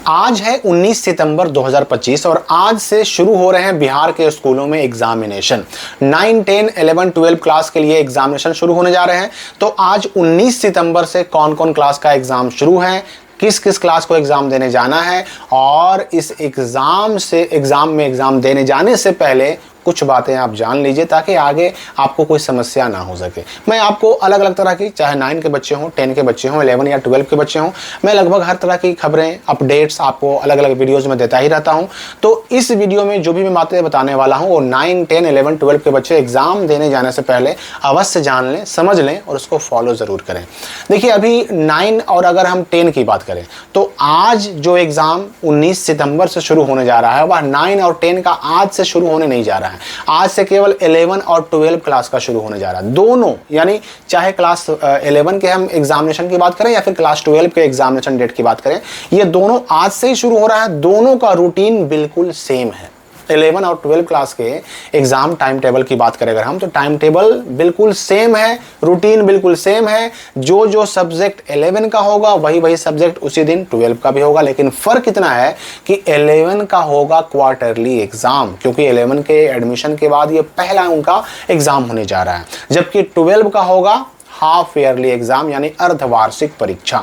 आज है 19 सितंबर 2025 और आज से शुरू हो रहे हैं बिहार के स्कूलों में एग्जामिनेशन। 9, 10, 11, 12 क्लास के लिए एग्जामिनेशन शुरू होने जा रहे हैं। तो आज 19 सितंबर से कौन कौन क्लास का एग्जाम शुरू है, किस किस क्लास को एग्जाम देने जाना है और इस एग्जाम देने जाने से पहले कुछ बातें आप जान लीजिए ताकि आगे आपको कोई समस्या ना हो सके। मैं आपको अलग अलग तरह की, चाहे 9 के बच्चे हों, 10 के बच्चे हों, 11 या 12 के बच्चे हों, मैं लगभग हर तरह की खबरें, अपडेट्स आपको अलग अलग वीडियोज़ में देता ही रहता हूं। तो इस वीडियो में जो भी मैं बातें बताने वाला हूं वो 9, 10, 11, 12 के बच्चे एग्जाम देने जाने से पहले अवश्य जान लें, समझ लें और उसको फॉलो ज़रूर करें। देखिए अभी 9 और अगर हम 10 की बात करें तो आज जो एग्ज़ाम 19 सितंबर से शुरू होने जा रहा है वह 9 और 10 का आज से शुरू होने नहीं जा रहा है। आज से केवल 11 और 12 क्लास का शुरू होने जा रहा है। दोनों, यानी चाहे क्लास 11 के हम एग्जामिनेशन की बात करें या फिर क्लास 12 के एग्जामिनेशन डेट की बात करें, ये दोनों आज से ही शुरू हो रहा है। दोनों का रूटीन बिल्कुल सेम है। 11 और 12 क्लास के एग्जाम टाइम टेबल की बात करें अगर हम, तो टाइम टेबल बिल्कुल सेम है, रूटीन बिल्कुल सेम है। जो सब्जेक्ट 11 का होगा वही सब्जेक्ट उसी दिन 12 का भी होगा। लेकिन फर्क इतना है कि 11 का होगा क्वार्टरली एग्जाम, क्योंकि 11 के एडमिशन के बाद ये पहला उनका एग्जाम होने जा रहा है, जबकि 12 का होगा हाफ ईयरली एग्जाम यानी अर्धवार्षिक परीक्षा।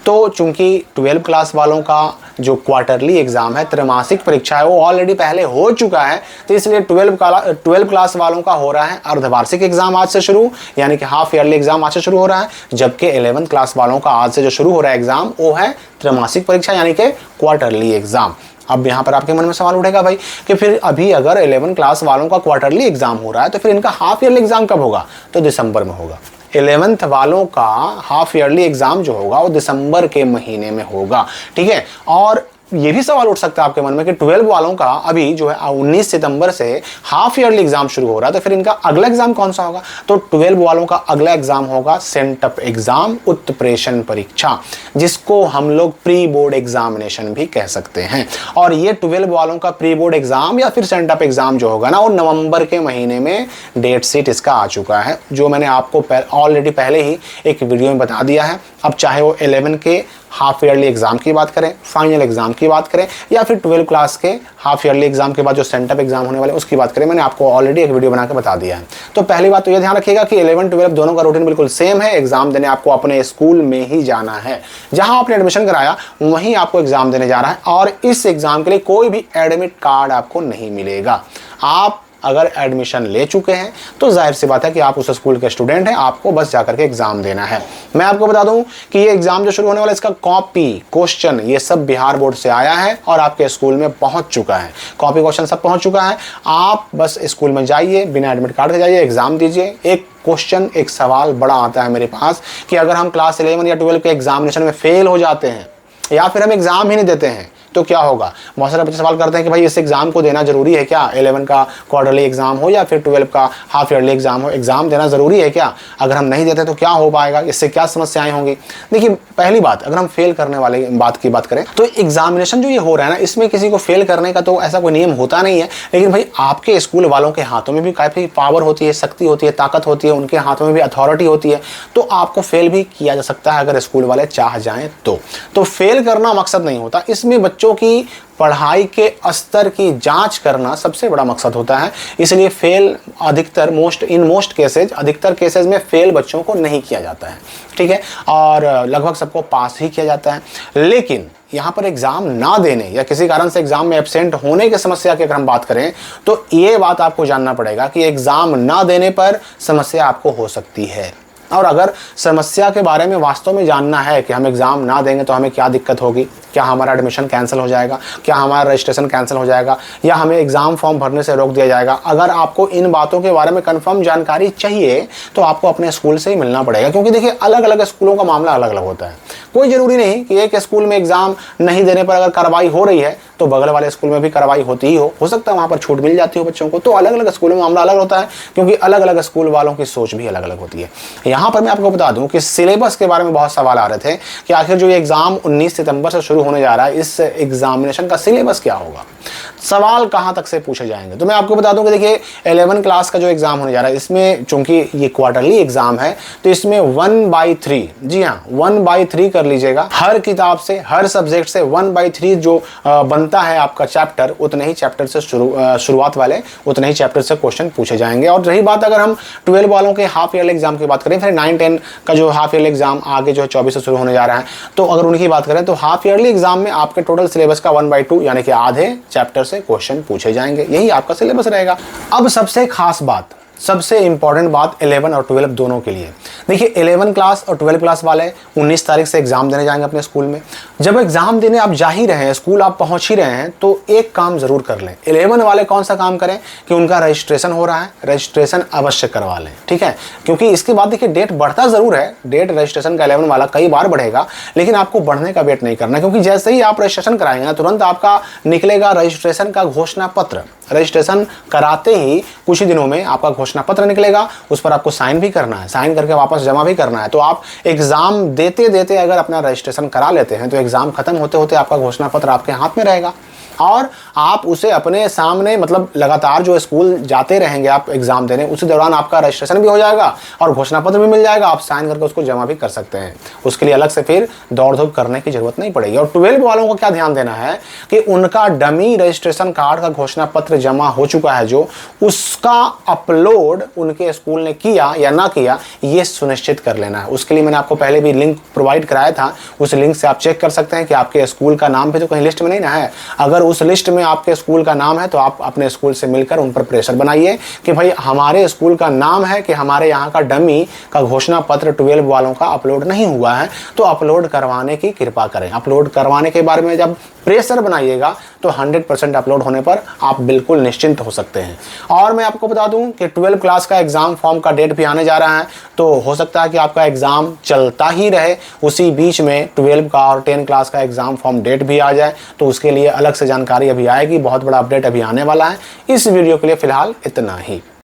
तो चूंकि 12 क्लास वालों का जो क्वार्टरली एग्जाम है, त्रैमासिक परीक्षा है, वो ऑलरेडी पहले हो चुका है, तो इसलिए 12 क्लास वालों का हो रहा है अर्धवार्षिक एग्जाम आज से शुरू, यानी कि हाफ ईयरली एग्जाम आज से शुरू हो रहा है। जबकि 11 क्लास वालों का आज से जो शुरू हो रहा है एग्जाम वो है त्रैमासिक परीक्षा यानी कि क्वार्टरली एग्जाम। अब यहाँ पर आपके मन में सवाल उठेगा भाई कि फिर अभी अगर 11 क्लास वालों का क्वार्टरली एग्जाम हो रहा है तो फिर इनका हाफ ईयरली एग्जाम कब होगा? तो दिसंबर में होगा। 11th वालों का हाफ ईयरली एग्जाम जो होगा वो दिसंबर के महीने में होगा, ठीक है। और ये भी सवाल उठ सकता है आपके मन में कि 12 वालों का अभी जो है 19 सितंबर से हाफ ईयरली एग्जाम शुरू हो रहा है, तो फिर इनका अगला एग्जाम कौन सा होगा? तो 12 वालों का अगला एग्जाम होगा सेंटअप एग्जाम, उत्प्रेषण परीक्षा, जिसको हम लोग प्री बोर्ड एग्जामिनेशन भी कह सकते हैं। और ये 12 वालों का प्री बोर्ड एग्जाम या फिर सेंटअप एग्जाम जो होगा ना, वो नवंबर के महीने में डेट शीट इसका आ चुका है, जो मैंने आपको ऑलरेडी पहले ही एक वीडियो में बता दिया है। अब चाहे वो 11 के हाफ ईयरली एग्जाम की बात करें, फाइनल एग्जाम की बात करें, या फिर 12 क्लास के हाफ ईयरली एग्जाम के बाद जो सेंटअप एग्जाम होने वाले उसकी बात करें, मैंने आपको ऑलरेडी एक वीडियो बना के बता दिया है। तो पहली बात तो ये ध्यान रखिएगा कि 11, 12 दोनों का रूटीन बिल्कुल सेम है। एग्जाम देने आपको अपने स्कूल में ही जाना है, जहां आपने एडमिशन कराया वहीं आपको एग्जाम देने जा रहा है। और इस एग्जाम के लिए कोई भी एडमिट कार्ड आपको नहीं मिलेगा। आप अगर एडमिशन ले चुके हैं तो जाहिर सी बात है कि आप उस स्कूल के स्टूडेंट हैं, आपको बस जाकर के एग्जाम देना है। मैं आपको बता दूं कि ये एग्जाम जो शुरू होने वाला है इसका कॉपी क्वेश्चन ये सब बिहार बोर्ड से आया है और आपके स्कूल में पहुंच चुका है। कॉपी क्वेश्चन सब पहुंच चुका है। आप बस स्कूल में जाइए, बिना एडमिट कार्ड के जाइए, एग्जाम दीजिए। एक क्वेश्चन, एक सवाल बड़ा आता है मेरे पास कि अगर हम क्लास 11 या 12 के एग्जामिनेशन में फेल हो जाते हैं या फिर हम एग्जाम ही नहीं देते हैं तो क्या होगा? बहुत सारे बच्चे सवाल करते हैं कि भाई इस एग्जाम को देना जरूरी है क्या? 11 का क्वार्टरली एग्जाम हो या फिर 12 का हाफ ईयरली एग्जाम हो, एग्जाम देना जरूरी है क्या? अगर हम नहीं देते तो क्या हो पाएगा? इससे क्या समस्याएं होंगी? देखिए पहली बात, अगर हम फेल करने वाले बात की बात करें तो एग्जामिनेशन जो ये हो रहा है ना, इसमें किसी को फेल करने का तो ऐसा कोई नियम होता नहीं है। लेकिन भाई आपके स्कूल वालों के हाथों में भी काफ़ी पावर होती है, शक्ति होती है, ताकत होती है, उनके हाथों में भी अथॉरिटी होती है, तो आपको फेल भी किया जा सकता है अगर स्कूल वाले चाह जाएं तो फेल करना मकसद नहीं होता। इसमें बच्चों की पढ़ाई के स्तर की जांच करना सबसे बड़ा मकसद होता है। इसलिए फेल अधिकतर अधिकतर केसेस में फेल बच्चों को नहीं किया जाता है, ठीक है, और लगभग सबको पास ही किया जाता है। लेकिन यहाँ पर एग्जाम ना देने या किसी कारण से एग्जाम में एब्सेंट होने की समस्या की अगर हम बात करें तो ये बात आपको जानना पड़ेगा कि एग्जाम ना देने पर समस्या आपको हो सकती है। और अगर समस्या के बारे में वास्तव में जानना है कि हम एग्ज़ाम ना देंगे तो हमें क्या दिक्कत होगी, क्या हमारा एडमिशन कैंसिल हो जाएगा, क्या हमारा रजिस्ट्रेशन कैंसिल हो जाएगा, या हमें एग्ज़ाम फॉर्म भरने से रोक दिया जाएगा, अगर आपको इन बातों के बारे में कंफर्म जानकारी चाहिए तो आपको अपने स्कूल से ही मिलना पड़ेगा। क्योंकि देखिए अलग अलग स्कूलों का मामला अलग अलग होता है। कोई ज़रूरी नहीं कि एक स्कूल में एग्ज़ाम नहीं देने पर अगर कार्रवाई हो रही है तो बगल वाले स्कूल में भी कार्रवाई होती ही हो सकता है वहाँ पर छूट मिल जाती हो बच्चों को। तो अलग अलग स्कूलों में मामला अलग होता है, क्योंकि अलग अलग स्कूल वालों की सोच भी अलग अलग होती है। यहाँ पर मैं आपको बता दूं कि सिलेबस के बारे में बहुत सवाल आ रहे थे कि आखिर जो ये एग्जाम 19 सितंबर से शुरू होने जा रहा है, इस एग्जामिनेशन का सिलेबस क्या होगा, सवाल कहाँ तक से पूछे जाएंगे। तो मैं आपको बता दूं कि देखिए 11 क्लास का जो एग्जाम होने जा रहा है, इसमें चूंकि ये क्वार्टरली एग्जाम है तो इसमें 1/3, जी हाँ 1/3 कर लीजिएगा। हर किताब से, हर सब्जेक्ट से 1/3 जो बनता है आपका चैप्टर, उतने ही चैप्टर से शुरुआत वाले उतने ही चैप्टर से क्वेश्चन पूछे जाएंगे। और रही बात अगर हम 12 वालों के हाफ ईयरली एग्जाम की बात करें, फिर 9-10 का जो हाफ ईयरली एग्जाम आगे जो है 24 से शुरू होने जा रहा है, तो अगर उनकी बात करें तो हाफ ईयरली एग्जाम में आपके टोटल सिलेबस का 1/2 यानी कि आधे चैप्टर से क्वेश्चन पूछे जाएंगे। यही आपका सिलेबस रहेगा। अब सबसे खास बात, सबसे इंपॉर्टेंट बात 11 और 12 दोनों के लिए, देखिए 11 क्लास और 12 क्लास वाले 19 तारीख से एग्जाम देने जाएंगे अपने स्कूल में। जब एग्जाम देने आप जा ही रहे हैं, स्कूल आप पहुंच ही रहे हैं, तो एक काम जरूर कर लें। 11 वाले कौन सा काम करें कि उनका रजिस्ट्रेशन हो रहा है, रजिस्ट्रेशन अवश्य करवा लें, ठीक है। क्योंकि इसके बाद देखिए डेट बढ़ता जरूर है, डेट रजिस्ट्रेशन का 11 वाला कई बार बढ़ेगा, लेकिन आपको बढ़ने का वेट नहीं करना, क्योंकि जैसे ही आप रजिस्ट्रेशन कराएंगे ना, तुरंत आपका निकलेगा रजिस्ट्रेशन का घोषणा पत्र। रजिस्ट्रेशन कराते ही कुछ ही दिनों में आपका घोषणा पत्र निकलेगा, उस पर आपको साइन भी करना है, साइन करके वापस जमा भी करना है। तो आप एग्जाम देते देते अगर अपना रजिस्ट्रेशन करा लेते हैं तो एग्जाम खत्म होते होते आपका घोषणा पत्र आपके हाथ में रहेगा और आप उसे अपने सामने, मतलब लगातार जो स्कूल जाते रहेंगे आप एग्जाम देने, उसी दौरान आपका रजिस्ट्रेशन भी हो जाएगा और घोषणा पत्र भी मिल जाएगा, आप साइन करके उसको जमा भी कर सकते हैं। उसके लिए अलग से फिर दौड़ धूप करने की जरूरत नहीं पड़ेगी। और 12 वालों को क्या ध्यान देना है कि उनका डमी रजिस्ट्रेशन कार्ड का घोषणा पत्र जमा हो चुका है, जो उसका अपलोड उनके स्कूल ने किया या ना किया, ये सुनिश्चित कर लेना है। उसके लिए मैंने आपको पहले भी लिंक प्रोवाइड कराया था, उस लिंक से आप चेक कर सकते हैं कि आपके स्कूल का नाम भी तो कहीं लिस्ट में नहीं ना है। अगर उस लिस्ट में आपके स्कूल का नाम है तो आप अपने स्कूल से मिलकर उन पर प्रेशर बनाइए कि भाई हमारे स्कूल का नाम है कि हमारे यहाँ का डमी का घोषणा पत्र 12 वालों का अपलोड नहीं हुआ है, तो अपलोड करवाने की कृपा करें। अपलोड करवाने के बारे में जब प्रेशर बनाइएगा तो 100% अपलोड होने पर आप बिल्कुल निश्चिंत हो सकते हैं। और मैं आपको बता दूं कि 12 क्लास का एग्जाम फॉर्म का डेट भी आने जा रहा है, तो हो सकता है कि आपका एग्जाम चलता ही रहे, उसी बीच में 12 का और 10 क्लास का एग्जाम फॉर्म डेट भी आ जाए, तो उसके लिए अलग से जानकारी अभी आएगी। बहुत बड़ा अपडेट अभी आने वाला है। इस वीडियो के लिए फिलहाल इतना ही।